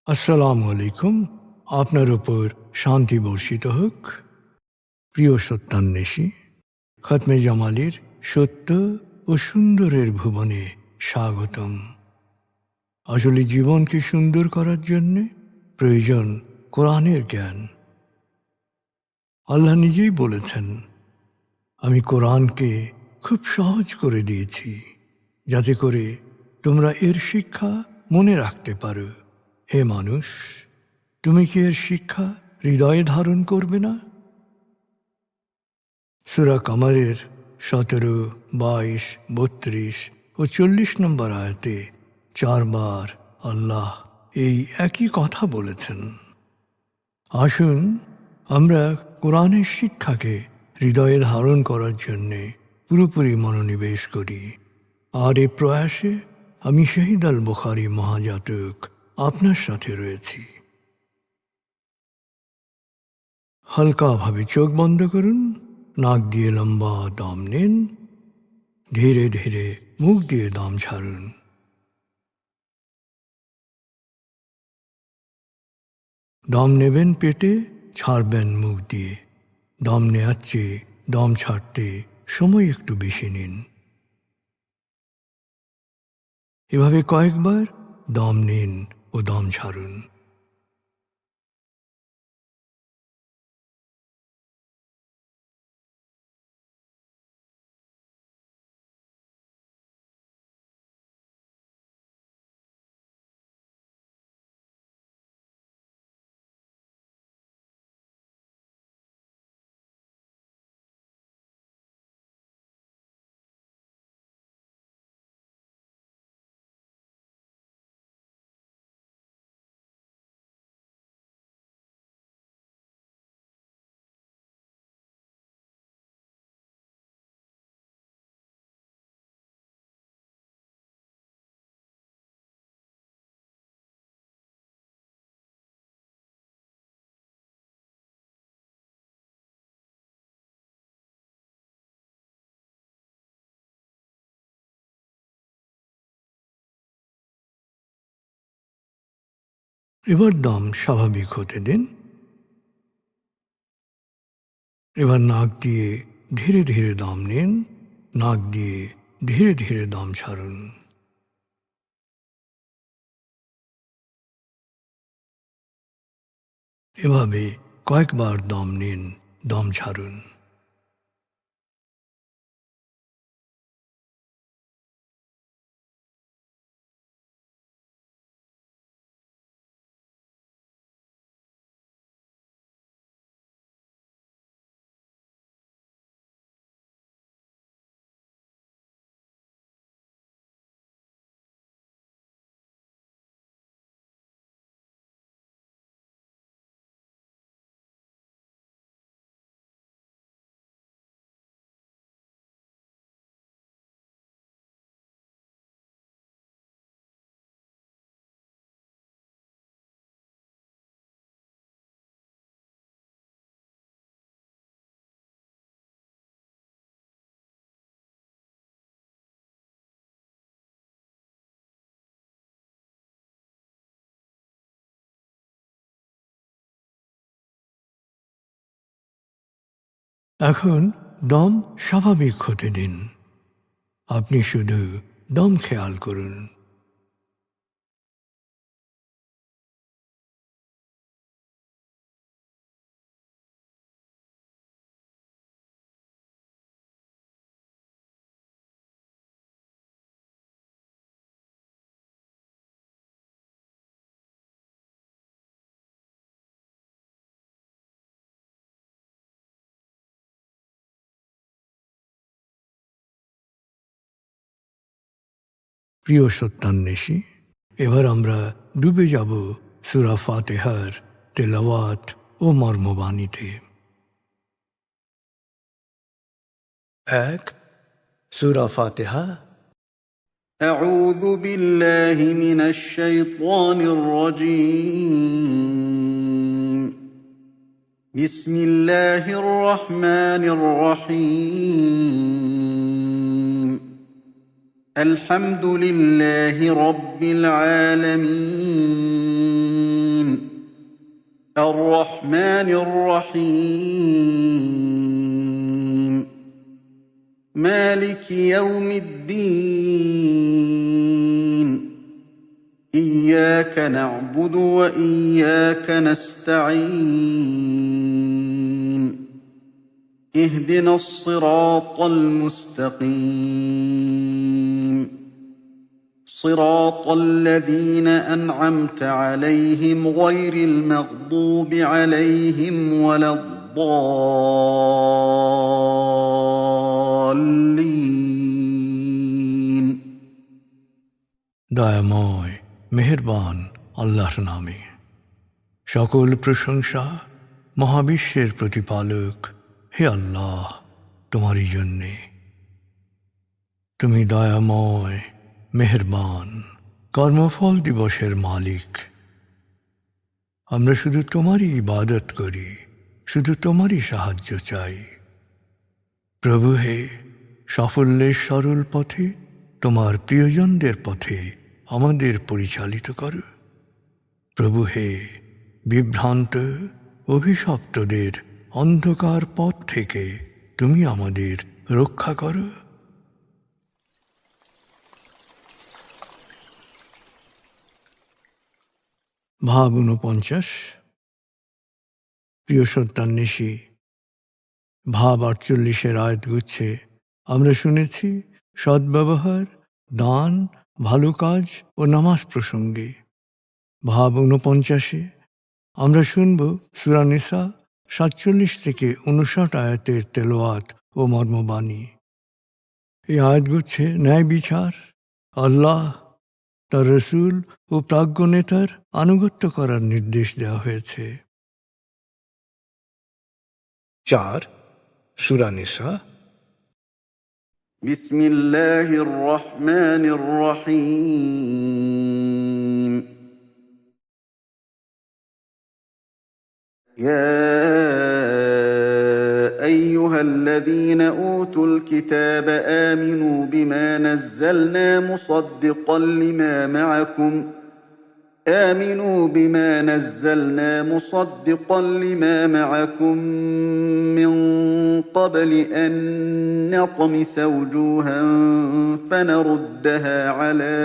আসসালামু আলাইকুম। আপনার উপর শান্তি বর্ষিত হোক। প্রিয় সত্যান্বেষী, খতমে জামালির সত্য ও সুন্দরের ভুবনে স্বাগতম। আসলে জীবনকে সুন্দর করার জন্য প্রয়োজন কোরআনের জ্ঞান। আল্লাহ নিজেই বলেছেন, আমি কোরআনকে খুব সহজ করে দিয়েছি যাতে করে তোমরা এর শিক্ষা মনে রাখতে পারো। হে মানুষ, তুমি কি এর শিক্ষা হৃদয়ে ধারণ করবে না? সূরা কামারের 17, 22, 32 ও 40 নম্বর আয়াতে 4 বার আল্লাহ এই একই কথা বলেছেন। আসুন আমরা কোরআনের শিক্ষাকে হৃদয়ে ধারণ করার জন্যে পুরোপুরি মনোনিবেশ করি। আর এ প্রয়াসে আমি শহীদ আল বুখারী মহাজাতক আপনার সাথে রয়েছি। হালকাভাবে চোখ বন্ধ করুন, নাক দিয়ে লম্বা দম নিন, ধীরে ধীরে মুখ দিয়ে দম ছাড়ুন। দম নেবেন পেটে, ছাড়বেন মুখ দিয়ে। দম নেওয়ার চেয়ে দম ছাড়তে সময় একটু বেশি নিন। এভাবে কয়েকবার দম নিন ও দম ছাড়ুন। এবার দম স্বাভাবিক হতে দিন। এবার নাক দিয়ে ধীরে ধীরে দম নিন, নাক দিয়ে ধীরে ধীরে দম ছাড়ুন। এভাবে কয়েকবার দম নিন, দম ছাড়ুন। এখন দম স্বাভাবিক হতে দিন। আপনি শুধু দম খেয়াল করুন। প্রিয় সত্যান্বেষী, এবার আমরা ডুবে যাব সূরা ফাতিহার তেলাওয়াত ও মর্মবাণীতে। 1, সূরা ফাতিহা। أعوذ بالله من الشيطان الرجيم. بسم الله الرحمن الرحيم. الحمد لله رب العالمين. الرحمن الرحيم مالك يوم الدين إياك نعبد وإياك نستعين اهدنا الصراط المستقيم صراط الذين أنعمت عليهم غير المغضوب عليهم ولا الضالين দয়াময় মেহেরবান আল্লাহর নামে। সকল প্রশংসা মহাবিশ্বের প্রতিপালক হে আল্লাহ তোমারই জন্যে। তুমি দয়াময় মেহেরবান কর্মফল দিবসের মালিক। আমরা শুধু তোমারই ইবাদত করি, শুধু তোমারই সাহায্য চাই। প্রভু হে, সাফল্যের সরল পথে তোমার প্রিয়জনদের পথে আমাদের পরিচালিত করো। প্রভু হে, বিভ্রান্ত অভিশপ্তদের অন্ধকার পথ থেকে তুমি আমাদের রক্ষা করো। ভাব ৪৯। প্রিয় সত্যান্বেষী, ভাব ৪৮ আয়াতগুচ্ছে আমরা শুনেছি সদ্ব্যবহার, দান, ভালো কাজ ও নামাজ প্রসঙ্গে। ভাব ৪৯ আমরা শুনব সূরা নিসা ৪৭ থেকে ৫৯ আয়াতের তেলাওয়াত ও মর্মবাণী। এই আয়াতগুচ্ছে ন্যায় বিচার, আল্লাহ, তার রসূল ও প্রাজ্ঞ নেতার আনুগত্য করার নির্দেশ দেওয়া হয়েছে। ৪ সূরা নিসা। বিসমিল্লাহির রহমানির রহিম يا أيها الذين أوتوا الكتاب آمنوا بما نزلنا مصدقا لما معكم من قبل أن نطمس وجوها فنردها على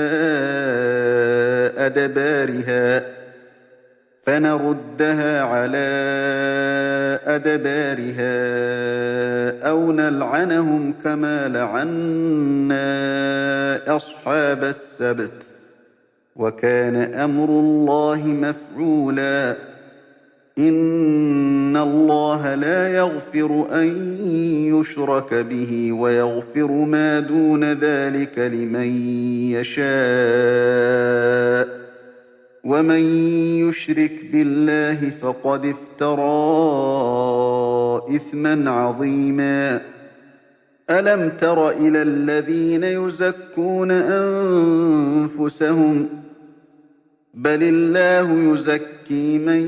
أدبارها أو نلعنهم كما لعنا أصحاب السبت وكان أمر الله مفعولا إن الله لا يغفر أن يشرك به ويغفر ما دون ذلك لمن يشاء ومن يشرك بالله فقد افترى إثما عظيما ألم تر إلى الذين يزكون أنفسهم بل الله يزكي من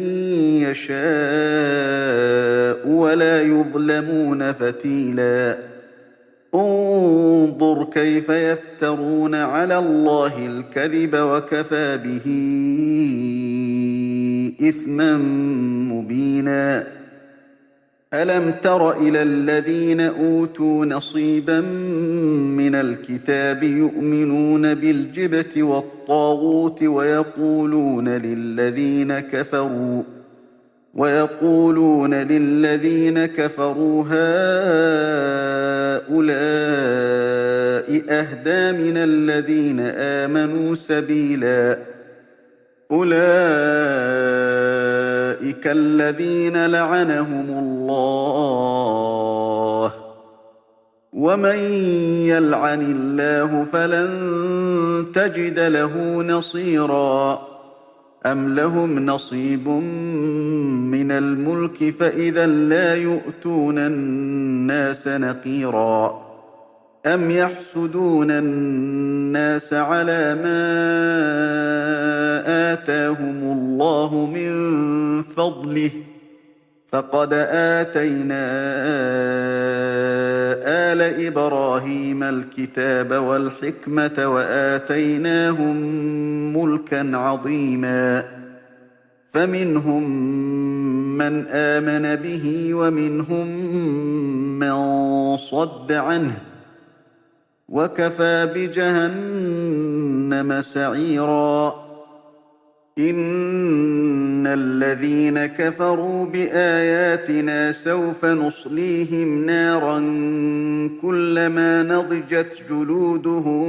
يشاء ولا يظلمون فتيلا انظر كيف يفترون على الله الكذب وكفى به إثما مبينا ألم تر إلى الذين أوتوا نصيبا من الكتاب يؤمنون بالجبت والطاغوت ويقولون للذين كفروا هؤلاء أهدى من الذين آمنوا سبيلا أولئك الذين لعنهم الله ومن يلعن الله فلن تجد له نصيرا أم لهم نصيب من الملك فإذا لا يؤتون الناس نقيرا أم يحسدون الناس على ما آتاهم الله من فضله فقد آتينا آل إبراهيم الكتاب والحكمة وآتيناهم ملكا عظيما فمنهم من آمن به ومنهم من صد عنه وكفى بجهنم سعيرا إن الذين كفروا بآياتنا سوف نصليهم نارا كلما نضجت جلودهم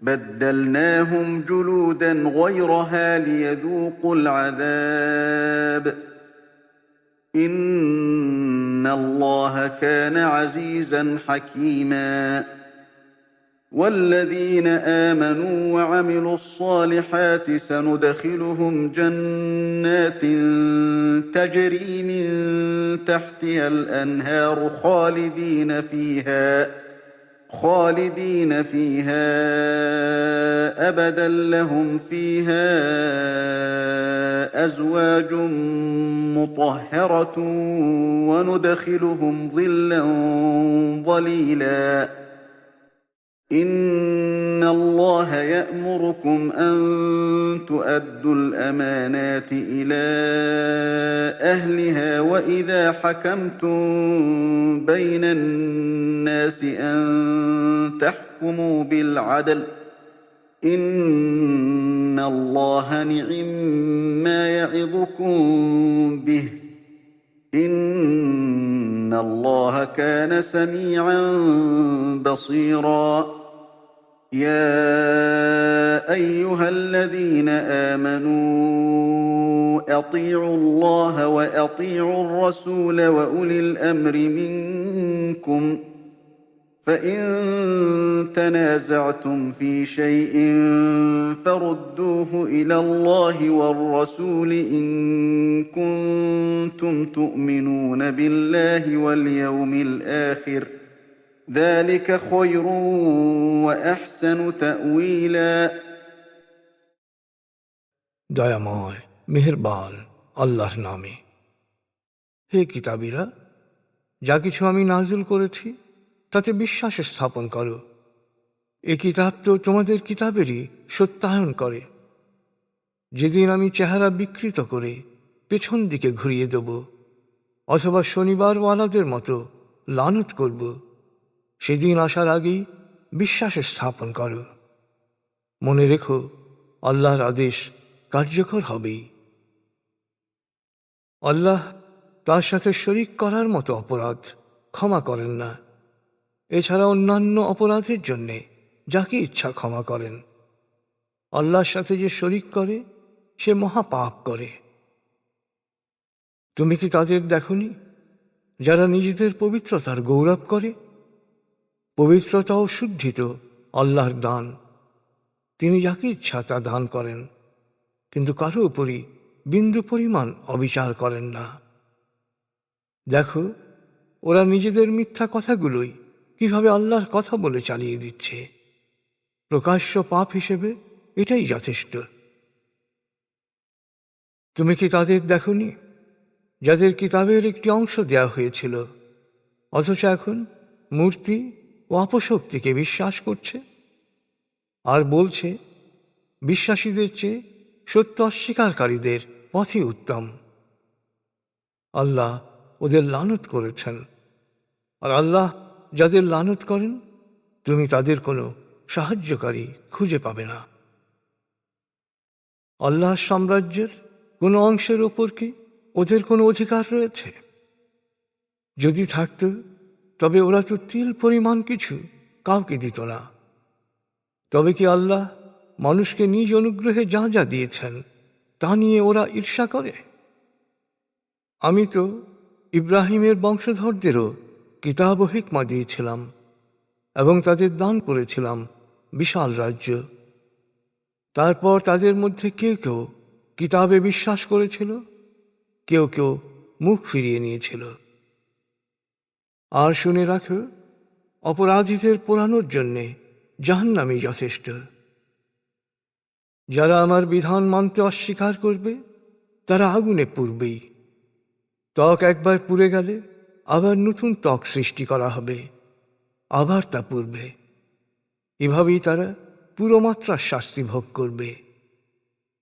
بدلناهم جلودا غيرها ليذوقوا العذاب إن الله كان عزيزا حكيما والذين آمنوا وعملوا الصالحات سندخلهم جنات تجري من تحتها الأنهار خالدين فيها أبدا لهم فيها أزواج مطهرة وندخلهم ظلا ظليلا إن الله يأمركم أن تؤدوا الأمانات إلى أهلها وإذا حكمتم بين الناس أن تحكموا بالعدل إن الله نعم يعظكم به إن الله كان سميعا بصيرا يا أيها الذين آمنوا أطيعوا الله وأطيعوا الرسول وأولي الأمر منكم فإن تنازعتم في شيء فردوه إلى الله والرسول إن كنتم تؤمنون بالله واليوم الآخر ذلك خير وأحسن تأويلا দয়াময় মেহেরবান আল্লাহর নামে। হে কিতাবীরা, যা কিছু আমি নাযিল করেছি তাতে বিশ্বাস স্থাপন করো। এ কিতাব তো তোমাদের কিতাবেরই সত্যায়ন করে। যেদিন আমি চেহারা বিকৃত করে পেছন দিকে ঘুরিয়ে দেব অথবা শনিবারওয়ালাদের মতো লানত করব, সেদিন আসার আগেই বিশ্বাস স্থাপন করো। মনে রেখো, আল্লাহর আদেশ কার্যকর হবেই। আল্লাহ তার সাথে শরিক করার মতো অপরাধ ক্ষমা করেন না। এছাড়া অন্যান্য অপরাধের জন্যে যাকে ইচ্ছা ক্ষমা করেন। আল্লাহর সাথে যে শরিক করে সে মহাপাপ করে। তুমি কি তাদের দেখনি যারা নিজেদের পবিত্রতার গৌরব করে? পবিত্রতা ও শুদ্ধি তো আল্লাহর দান। তিনি যাকে ইচ্ছা তা দান করেন, কিন্তু কারো উপরই বিন্দু পরিমাণ অবিচার করেন না। দেখো, ওরা নিজেদের মিথ্যা কথাগুলোই কিভাবে আল্লাহর কথা বলে চালিয়ে দিচ্ছে। প্রকাশ্য পাপ হিসেবে এটাই যথেষ্ট। তুমি কি তাদের দেখনি যাদের কিতাবের একটি অংশ দেয়া হয়েছিল, অথচ এখন মূর্তি ও অপশক্তিকে বিশ্বাস করছে আর বলছে বিশ্বাসীদের চেয়ে সত্য অস্বীকারীদের পথই উত্তম। আল্লাহ ওদের লানত করেছেন, আর আল্লাহ যাদের লানত করেন তুমি তাদের কোনো সাহায্যকারী খুঁজে পাবে না। আল্লাহর সাম্রাজ্যের কোনো অংশের ওপর কি ওদের কোনো অধিকার রয়েছে? যদি থাকত তবে ওরা তো তিল পরিমাণ কিছু কাউকে দিত না। তবে কি আল্লাহ মানুষকে নিজ অনুগ্রহে যা যা দিয়েছেন তা নিয়ে ওরা ঈর্ষা করে? আমি তো ইব্রাহিমের বংশধরদেরও কিতাব ও হিকমা দিয়েছিলাম এবং তাদের দান করেছিলাম বিশাল রাজ্য। তারপর তাদের মধ্যে কেউ কেউ কিতাবে বিশ্বাস করেছিল, কেউ কেউ মুখ ফিরিয়ে নিয়েছিল। আর শুনে রাখো, অপরাধীদের পোড়ানোর জন্যে জাহান্নামই যথেষ্ট। যারা আমার বিধান মানতে অস্বীকার করবে তারা আগুনে পুড়বেই। ত্বক একবার পুড়ে গেলে আবার নতুন ত্বক সৃষ্টি করা হবে, আবার তা পুড়বে। এভাবেই তারা পুরো মাত্রার শাস্তি ভোগ করবে।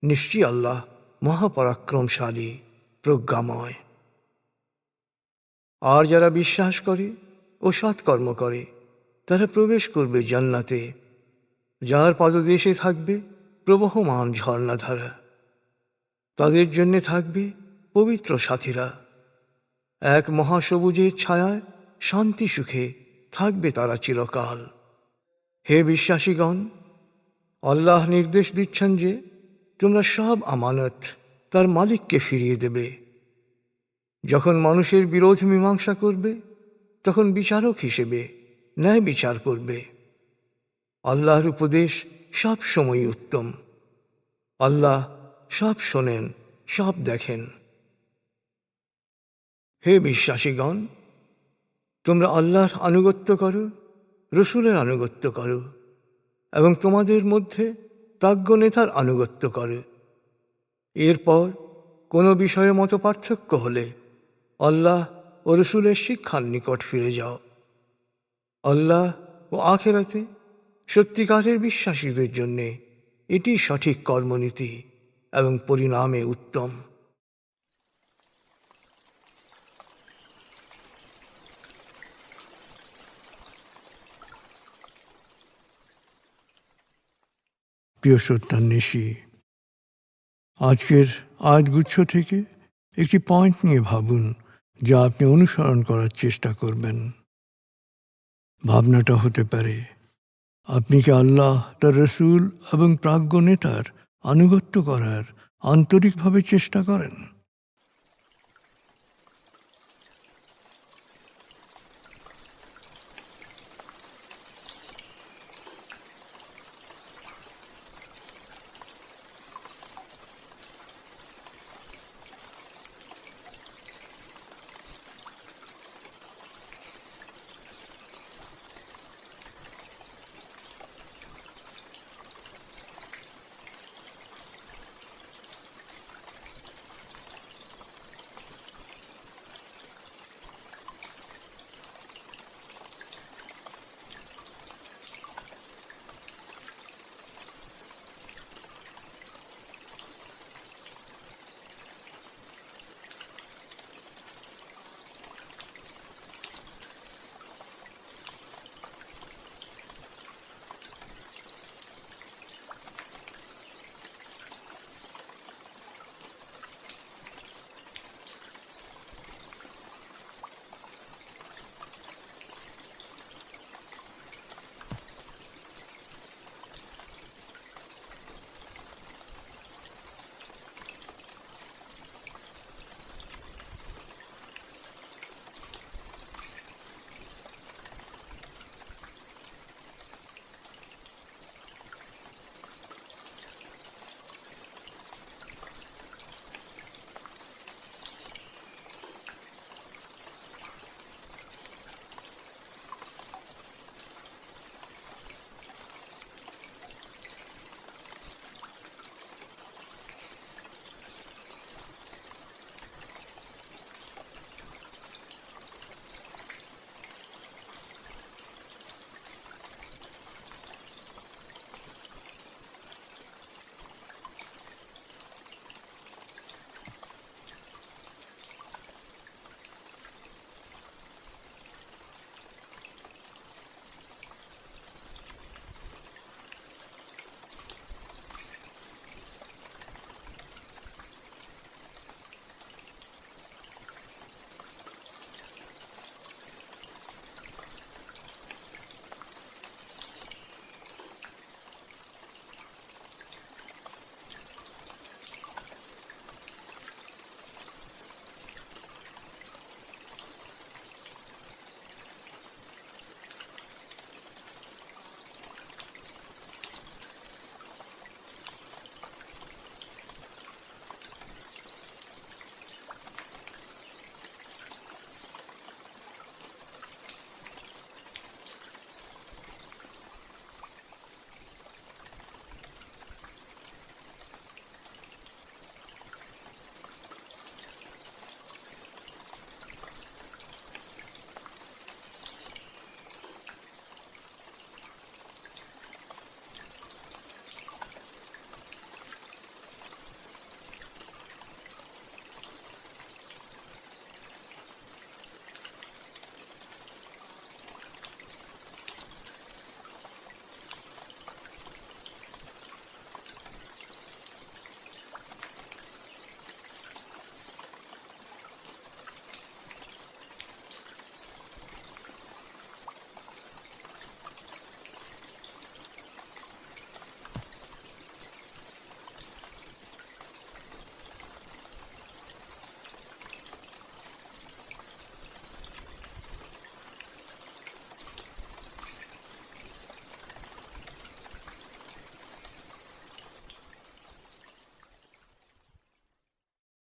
নিশ্চয়ই আল্লাহ মহাপরাক্রমশালী, প্রজ্ঞাময়। আর যারা বিশ্বাস করে ও সৎকর্ম করে তারা প্রবেশ করবে জান্নাতে, যার পাদদেশে থাকবে প্রবহমান ঝর্ণাধারা। তাদের জন্যে থাকবে পবিত্র সাথীরা। এক মহাসবুজের ছায়ায় শান্তি সুখে থাকবে তারা চিরকাল। হে বিশ্বাসীগণ, আল্লাহ নির্দেশ দিচ্ছেন যে তোমরা সব আমানত তার মালিককে ফিরিয়ে দেবে। যখন মানুষের বিরোধ মীমাংসা করবে তখন বিচারক হিসেবে ন্যায় বিচার করবে। আল্লাহর উপদেশ সব সময় উত্তম। আল্লাহ সব শোনেন, সব দেখেন। হে বিশ্বাসীগণ, তোমরা আল্লাহর আনুগত্য করো, রসুলের আনুগত্য করো এবং তোমাদের মধ্যে প্রাজ্ঞ নেতার আনুগত্য করো। এরপর কোনো বিষয়ে মত পার্থক্য হলে আল্লাহ ও রসুলের শিক্ষার নিকট ফিরে যাও। আল্লাহ ও আখেরাতে সত্যিকারের বিশ্বাসীদের জন্যে এটি সঠিক কর্মনীতি এবং পরিণামে উত্তম। প্রিয় সত্যান্বেষী, আজকের আয়াতগুচ্ছ থেকে একটি পয়েন্ট নিয়ে ভাবুন যা আপনি অনুসরণ করার চেষ্টা করবেন। ভাবনাটা হতে পারে, আপনি কি আল্লাহ, তার রসুল এবং প্রাজ্ঞ নেতার আনুগত্য করার আন্তরিকভাবে চেষ্টা করেন?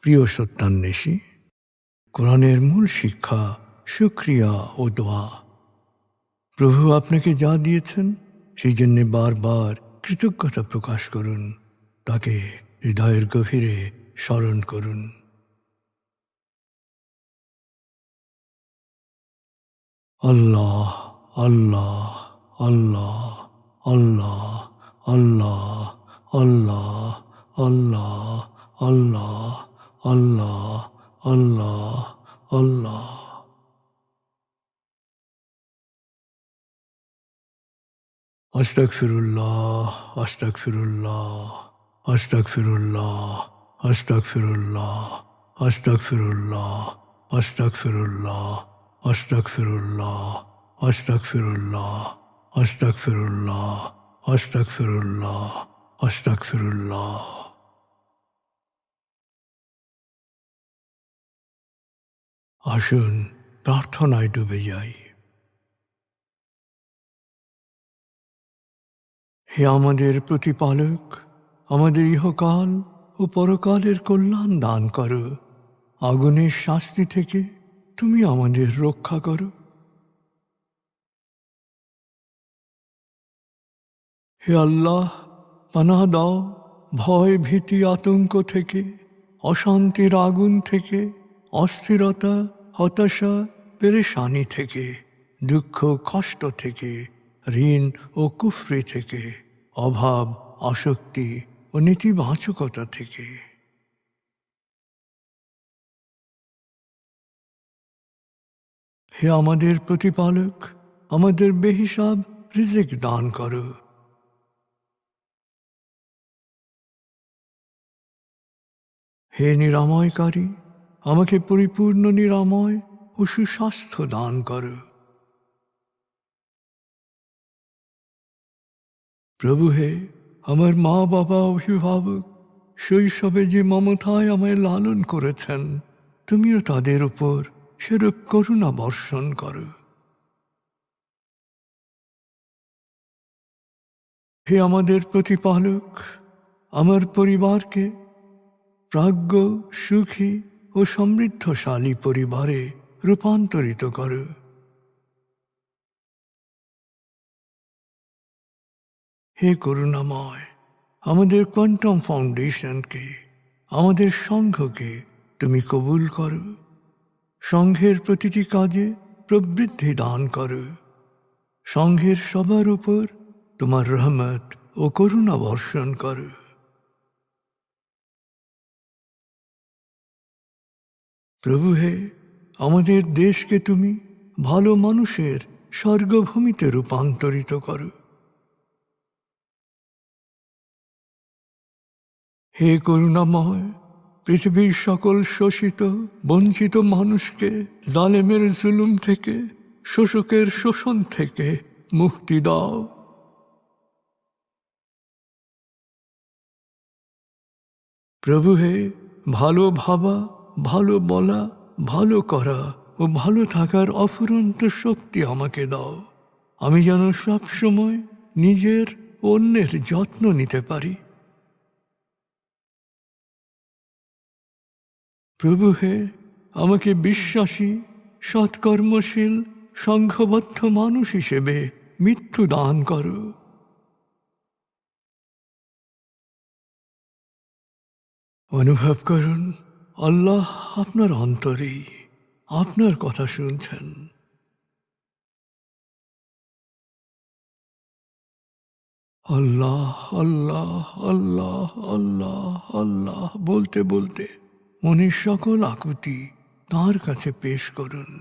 প্রিয় সত্যান্বেষী, কোরআনের মূল শিক্ষা শুকরিয়া ও দোয়া। প্রভু আপনাকে যা দিয়েছেন সেই জন্যে বারবার কৃতজ্ঞতা প্রকাশ করুন, তাকে হৃদয়ের গভীরে স্মরণ করুন। আল্লাহ আল্লাহ আল্লাহ আল্লাহ আল্লাহ আল্লাহ আল্লাহ আল্লাহ আল্লাহ আল্লাহ আল্লাহ। আস্তাগফিরুল্লাহ আস্তাগফিরুল্লাহ আস্তাগফিরুল্লাহ আস্তাগফিরুল্লাহ আস্তাগফিরুল্লাহ আস্তাগফিরুল্লাহ আস্তাগফিরুল্লাহ আস্তাগফিরুল্লাহ আস্তাগফিরুল্লাহ আস্তাগফিরুল্লাহ আস্তাগফিরুল্লাহ। আসুন প্রার্থনায় ডুবে যাই। হে আমাদের প্রতিপালক, আমাদের ইহকাল ও পরকালের কল্যাণ দান করো। আগুনের শাস্তি থেকে তুমি আমাদের রক্ষা করো। হে আল্লাহ, পানাহ দাও ভয় ভীতি আতঙ্ক থেকে, অশান্তির আগুন থেকে, অস্থিরতা হতাশা পেরেশানি থেকে, দুঃখ কষ্ট থেকে, ঋণ ও কুফরি থেকে, অভাব আসক্তি ও নেতিবাচকতা থেকে। হে আমাদের প্রতিপালক, আমাদের বেহিসাব রিজিক দান করো। হে নিরাময়কারী, আমাকে পরিপূর্ণ নিরাময় ও সুস্বাস্থ্য দান করো। প্রভু হে, আমার মা বাবা অভিভাবক শৈশবে যে মমতায় আমায় লালন করেছেন, তুমিও তাদের উপর সেরূপ করুণা বর্ষণ করো। হে আমাদের প্রতিপালক, আমার পরিবারকে প্রাজ্ঞ সুখী ও সমৃদ্ধশালী পরিবারে রূপান্তরিত করো। হে করুণাময়, আমাদের কোয়ান্টাম ফাউন্ডেশনকে, আমাদের সংঘকে তুমি কবুল করো। সংঘের প্রতিটি কাজে প্রবৃদ্ধি দান করো। সংঘের সবার উপর তোমার রহমত ও করুণা বর্ষণ করো। প্রভু হে, আমাদের দেশকে তুমি ভালো মানুষের স্বর্গভূমিতে রূপান্তরিত করো। হে করুণাময়, পৃথিবীর সকল শোষিত বঞ্চিত মানুষকে জালেমের জুলুম থেকে, শোষকের শোষণ থেকে মুক্তি দাও। প্রভু হে, ভালো ভাবা, ভালো বলা, ভালো করা ও ভালো থাকার অফুরন্ত শক্তি আমাকে দাও। আমি যেন সব সময় নিজের ও অন্যের যত্ন নিতে পারি। প্রভু হে, আমাকে বিশ্বাসী সৎকর্মশীল সংঘবদ্ধ মানুষ হিসেবে মৃত্যু দান করো। অনুভব করুন, আল্লাহ আপনার অন্তরেই আপনার কথা শুনছেন। আল্লাহ আল্লাহ আল্লাহ আল্লাহ আল্লাহ বলতে বলতে মনের সকল আকুতি তাঁর কাছে পেশ করুন।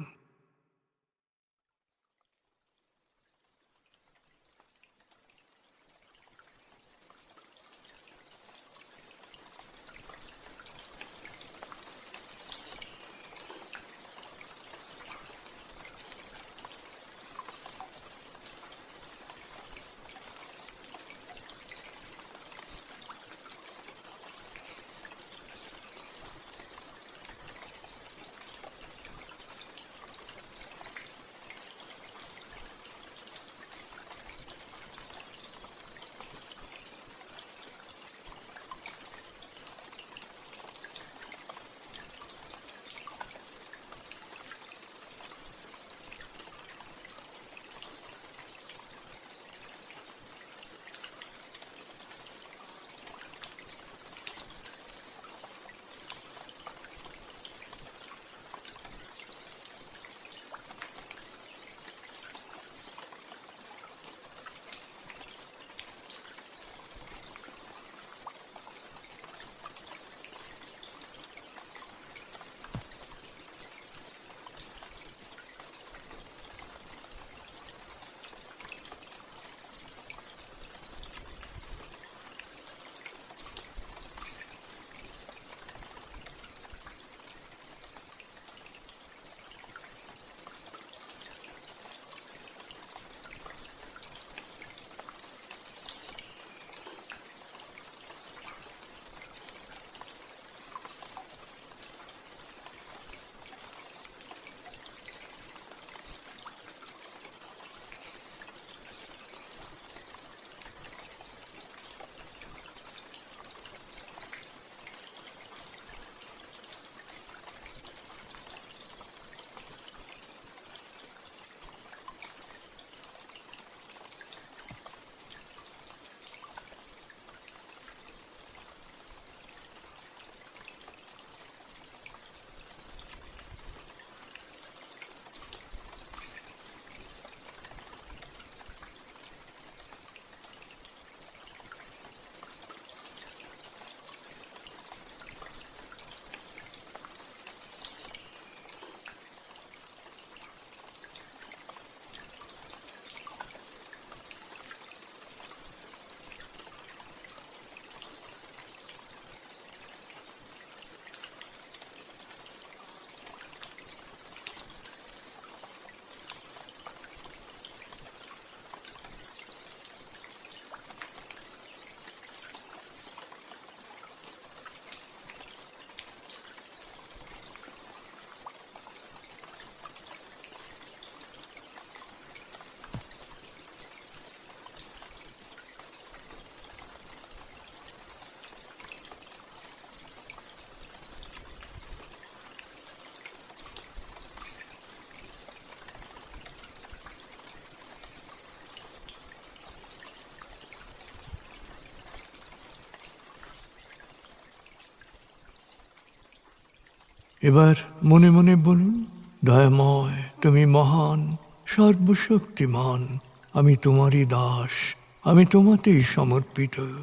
এবার মনে মনে বলুন, দয়াময় তুমি মহান, সর্বশক্তিমান, আমি তোমারই দাস, আমি তোমাতেই সমর্পিত।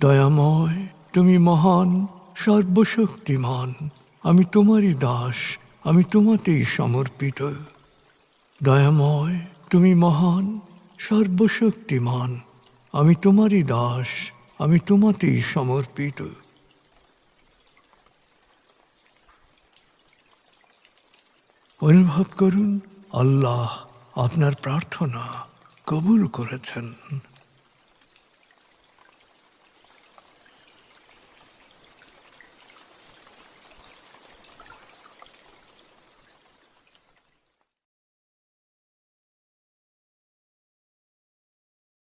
দয়াময় তুমি মহান, সর্বশক্তিমান, আমি তোমারই দাস, আমি তোমাতেই সমর্পিত। দয়াময় তুমি মহান, সর্বশক্তিমান, আমি তোমারই দাস, আমি তোমাতেই সমর্পিত। অনুভব করুন আল্লাহ আপনার প্রার্থনা কবুল করেছেন।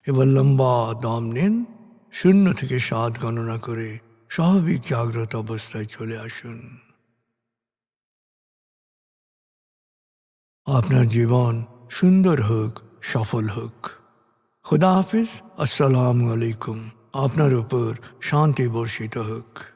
এবার লম্বা দম নিন, 0 থেকে 7 গণনা করে স্বাভাবিক জাগ্রত অবস্থায় চলে আসুন। আপনার জীবন সুন্দর হোক, সফল হোক। খুদা হাফিজ। আসসালামু আলাইকুম। আপনার উপর শান্তি বর্ষিত হোক।